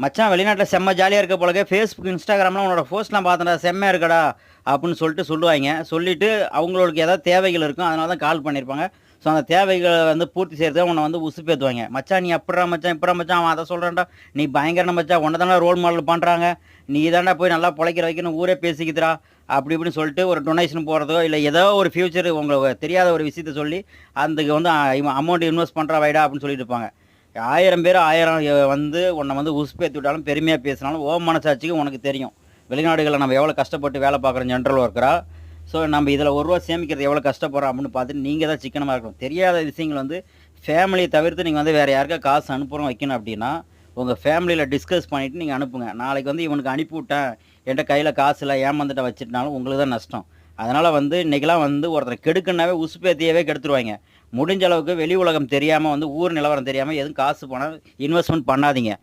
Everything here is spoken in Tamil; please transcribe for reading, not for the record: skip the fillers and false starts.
மச்சான் வெளிநாட்டில் செம்ம ஜாலியாக இருக்க போலவே ஃபேஸ்புக் இன்ஸ்டாகிராம்லாம் உன்னோட போஸ்ட்லாம் பார்த்தேன்டா செம்மையாக இருக்கடா அப்படின்னு சொல்லுவாங்க. சொல்லிட்டு அவங்களுக்கு ஏதாவது தேவைகள் இருக்கும், அதனால தான் கால் பண்ணியிருப்பாங்க. ஸோ அந்த தேவைகளை வந்து பூர்த்தி செய்யறதுக்கு உன்னை வந்து உசுப்பேத்துவாங்க. மச்சான் நீ அப்படிடா மச்சான் இப்படா மச்சான் அவன் அதை சொல்கிறான்டா, நீ பயங்கர மச்சான் உன்னை தானே ரோல் மாடல் பண்ணுறாங்க, நீ தாண்டா போய் நல்லா பிழைக்கிற வைக்கணும் ஊரே பேசிக்குதுடா அப்படி இப்படின்னு சொல்லிட்டு ஒரு டொனேஷன் போகிறதோ இல்லை ஏதோ ஒரு ஃபியூச்சர் உங்களுக்கு தெரியாத ஒரு விஷயத்த சொல்லி அதுக்கு வந்து அமௌண்ட் இன்வெஸ்ட் பண்ணுறா வைடா அப்படின்னு சொல்லிட்டு இருப்பாங்க. 1000 பேர் 1000 வந்து உன்னை வந்து உசுப்பேத்தி விட்டாலும் பெருமையாக பேசினாலும் ஓ மனசாட்சிக்கு உனக்கு தெரியும் வெளிநாடுகளில் நம்ம எவ்வளோ கஷ்டப்பட்டு வேலை பார்க்குறோம் ஜென்ரல் ஒர்க்கரா. ஸோ நம்ம இதில் ஒரு ரூபா சேமிக்கிறது எவ்வளோ கஷ்டப்படுறோம் அப்படின்னு பார்த்துட்டு நீங்கள் தான் சிக்கனமாக இருக்கணும். தெரியாத விஷயங்கள் வந்து ஃபேமிலியை தவிர்த்து நீங்கள் வந்து வேறு யாருக்கா காசு அனுப்புகிறோம் வைக்கணும் அப்படின்னா உங்கள் ஃபேமிலியில் டிஸ்கஸ் பண்ணிவிட்டு நீங்கள் அனுப்புங்க. நாளைக்கு வந்து இவனுக்கு அனுப்பி விட்டேன் என்கிட்ட கையில் காசு இல்லை ஏமாந்துட்ட வச்சுட்டாலும் உங்களுக்கு தான் நஷ்டம். அதனால் வந்து இன்றைக்கெலாம் வந்து ஒருத்தரை கெடுக்குன்னாவே உசுப்பேத்தியவே கெடுத்துருவாங்க. முடிஞ்ச அளவுக்கு வெளி உலகம் தெரியாமல் வந்து ஊர் நிலவரம் தெரியாமல் எதுவும் காசு பணம் இன்வெஸ்ட்மெண்ட் பண்ணாதீங்க.